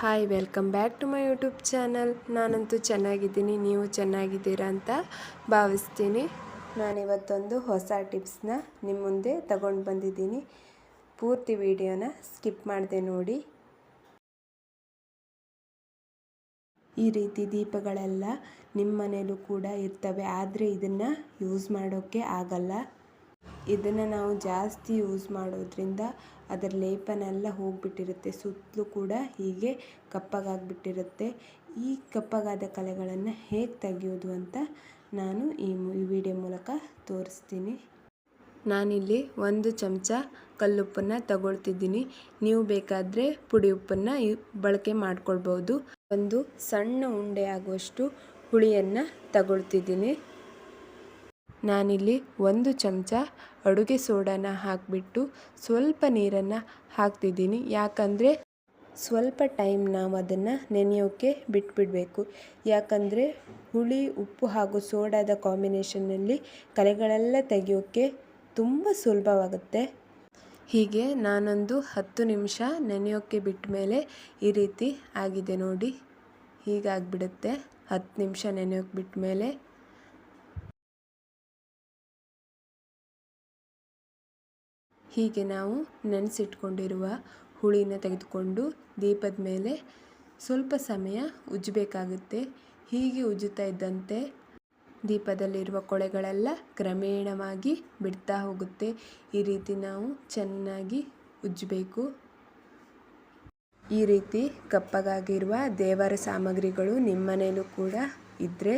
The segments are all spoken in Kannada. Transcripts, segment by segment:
Hi, welcome back to my YouTube channel. ನಾನಂತೂ ಚೆನ್ನಾಗಿದ್ದೀನಿ, ನೀವು ಚೆನ್ನಾಗಿದ್ದೀರಾ ಅಂತ ಭಾವಿಸ್ತೀನಿ. ನಾನಿವತ್ತೊಂದು ಹೊಸ ಟಿಪ್ಸ್ನ ನಿಮ್ಮ ಮುಂದೆ ತಗೊಂಡು ಬಂದಿದ್ದೀನಿ. ಪೂರ್ತಿ ವಿಡಿಯೋನ ಸ್ಕಿಪ್ ಮಾಡದೆ ನೋಡಿ. ಈ ರೀತಿ ದೀಪಗಳೆಲ್ಲ ನಿಮ್ಮ ಮನೇಲೂ ಕೂಡ ಇರ್ತವೆ, ಆದರೆ ಇದನ್ನು ಯೂಸ್ ಮಾಡೋಕ್ಕೆ ಆಗಲ್ಲ. ಇದನ್ನು ನಾವು ಜಾಸ್ತಿ ಯೂಸ್ ಮಾಡೋದ್ರಿಂದ ಅದರ ಲೇಪನೆಲ್ಲ ಹೋಗಿಬಿಟ್ಟಿರುತ್ತೆ, ಸುತ್ತಲೂ ಕೂಡ ಹೀಗೆ ಕಪ್ಪಗಾಗಿಬಿಟ್ಟಿರುತ್ತೆ. ಈ ಕಪ್ಪಗಾದ ಕಲೆಗಳನ್ನು ಹೇಗೆ ತೆಗೆಯೋದು ಅಂತ ನಾನು ಈ ವಿಡಿಯೋ ಮೂಲಕ ತೋರಿಸ್ತೀನಿ. ನಾನಿಲ್ಲಿ 1 ಚಮಚ ಕಲ್ಲುಪ್ಪನ್ನು ತಗೊಳ್ತಿದ್ದೀನಿ. ನೀವು ಬೇಕಾದರೆ ಪುಡಿ ಉಪ್ಪನ್ನು ಬಳಕೆ ಮಾಡ್ಕೊಳ್ಬೋದು. ಒಂದು ಸಣ್ಣ ಉಂಡೆ ಆಗುವಷ್ಟು ಹುಳಿಯನ್ನು ತಗೊಳ್ತಿದ್ದೀನಿ. ನಾನಿಲ್ಲಿ 1 ಚಮಚ ಅಡುಗೆ ಸೋಡಾನ ಹಾಕಿಬಿಟ್ಟು ಸ್ವಲ್ಪ ನೀರನ್ನು ಹಾಕ್ತಿದ್ದೀನಿ. ಯಾಕಂದರೆ ಸ್ವಲ್ಪ ಟೈಮ್ ನಾವು ಅದನ್ನು ನೆನೆಯೋಕ್ಕೆ ಬಿಟ್ಬಿಡಬೇಕು. ಯಾಕಂದರೆ ಹುಳಿ, ಉಪ್ಪು ಹಾಗೂ ಸೋಡಾದ ಕಾಂಬಿನೇಷನ್ನಲ್ಲಿ ಕಲೆಗಳೆಲ್ಲ ತೆಗೆಯೋಕ್ಕೆ ತುಂಬ ಸುಲಭವಾಗುತ್ತೆ. ಹೀಗೆ ನಾನೊಂದು 10 ನಿಮಿಷ ನೆನೆಯೋಕ್ಕೆ ಬಿಟ್ಟ ಮೇಲೆ ಈ ರೀತಿ ಆಗಿದೆ ನೋಡಿ. ಹೀಗಾಗಿಬಿಡುತ್ತೆ 10 ನಿಮಿಷ ನೆನೆಯೋಕ್ಕೆ ಬಿಟ್ಟ ಮೇಲೆ. ಹೀಗೆ ನಾವು ನೆನೆಸಿಟ್ಕೊಂಡಿರುವ ಹುಳಿನ ತೆಗೆದುಕೊಂಡು ದೀಪದ ಮೇಲೆ ಸ್ವಲ್ಪ ಸಮಯ ಉಜ್ಜಬೇಕಾಗುತ್ತೆ. ಹೀಗೆ ಉಜ್ಜುತ್ತಾ ಇದ್ದಂತೆ ದೀಪದಲ್ಲಿರುವ ಕೊಳೆಗಳೆಲ್ಲ ಕ್ರಮೇಣವಾಗಿ ಬಿಡ್ತಾ ಹೋಗುತ್ತೆ. ಈ ರೀತಿ ನಾವು ಚೆನ್ನಾಗಿ ಉಜ್ಜಬೇಕು. ಈ ರೀತಿ ಕಪ್ಪಗಾಗಿರುವ ದೇವರ ಸಾಮಗ್ರಿಗಳು ನಿಮ್ಮ ಮನೆಯಲ್ಲೂ ಕೂಡ ಇದ್ದರೆ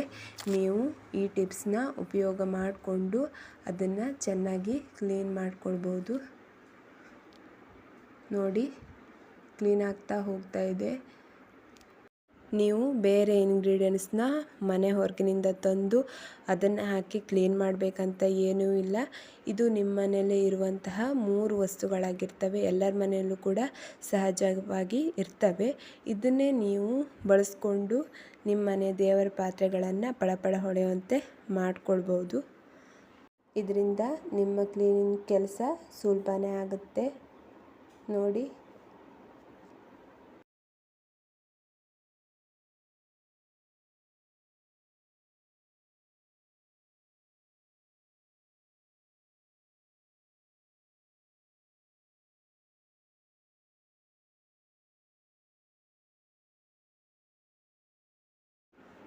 ನೀವು ಈ ಟಿಪ್ಸ್ನ ಉಪಯೋಗ ಮಾಡಿಕೊಂಡು ಅದನ್ನು ಚೆನ್ನಾಗಿ ಕ್ಲೀನ್ ಮಾಡ್ಕೊಳ್ಬೋದು. ನೋಡಿ, ಕ್ಲೀನ್ ಆಗ್ತಾ ಹೋಗ್ತಾ ಇದೆ. ನೀವು ಬೇರೆ ಇಂಗ್ರೀಡಿಯೆಂಟ್ಸ್ನ ಮನೆ ಹೊರಗಿನಿಂದ ತಂದು ಅದನ್ನು ಹಾಕಿ ಕ್ಲೀನ್ ಮಾಡಬೇಕಂತ ಏನೂ ಇಲ್ಲ. ಇದು ನಿಮ್ಮ ಮನೆಯಲ್ಲೇ ಇರುವಂತಹ 3 ವಸ್ತುಗಳಾಗಿರ್ತವೆ. ಎಲ್ಲರ ಮನೆಯಲ್ಲೂ ಕೂಡ ಸಹಜವಾಗಿ ಇರ್ತವೆ. ಇದನ್ನೇ ನೀವು ಬಳಸ್ಕೊಂಡು ನಿಮ್ಮ ಮನೆ ದೇವರ ಪಾತ್ರೆಗಳನ್ನು ಪಳಪಳ ಹೊಳೆಯುವಂತೆ ಮಾಡ್ಕೊಳ್ಬೋದು. ಇದರಿಂದ ನಿಮ್ಮ ಕ್ಲೀನಿಂಗ್ ಕೆಲಸ ಸುಲಭನೇ ಆಗುತ್ತೆ. ನೋಡಿ,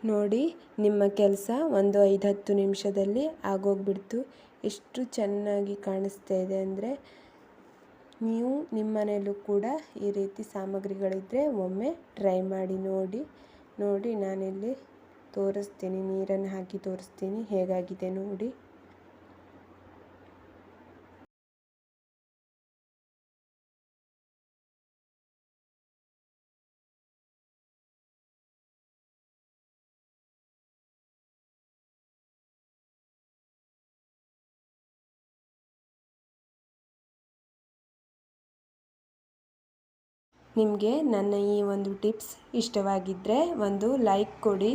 ನೋಡಿ ನಿಮ್ಮ ಕೆಲಸ ಒಂದು 5-10 ನಿಮಿಷದಲ್ಲಿ ಆಗೋಗ್ಬಿಡ್ತು. ಎಷ್ಟು ಚೆನ್ನಾಗಿ ಕಾಣಿಸ್ತಾ ಇದೆ ಅಂದರೆ, ನೀವು ನಿಮ್ಮ ಮನೆಯಲ್ಲೂ ಕೂಡ ಈ ರೀತಿ ಸಾಮಗ್ರಿಗಳಿದ್ದರೆ ಒಮ್ಮೆ ಟ್ರೈ ಮಾಡಿ ನೋಡಿ. ನಾನಿಲ್ಲಿ ತೋರಿಸ್ತೀನಿ, ನೀರನ್ನು ಹಾಕಿ ತೋರಿಸ್ತೀನಿ ಹೇಗಾಗಿದೆ ನೋಡಿ. ನಿಮಗೆ ನನ್ನ ಈ ಒಂದು ಟಿಪ್ಸ್ ಇಷ್ಟವಾಗಿದ್ದರೆ ಒಂದು ಲೈಕ್ ಕೊಡಿ.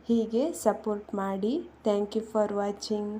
ಹೀಗೆ ಸಪೋರ್ಟ್ ಮಾಡಿ. Thank you for watching.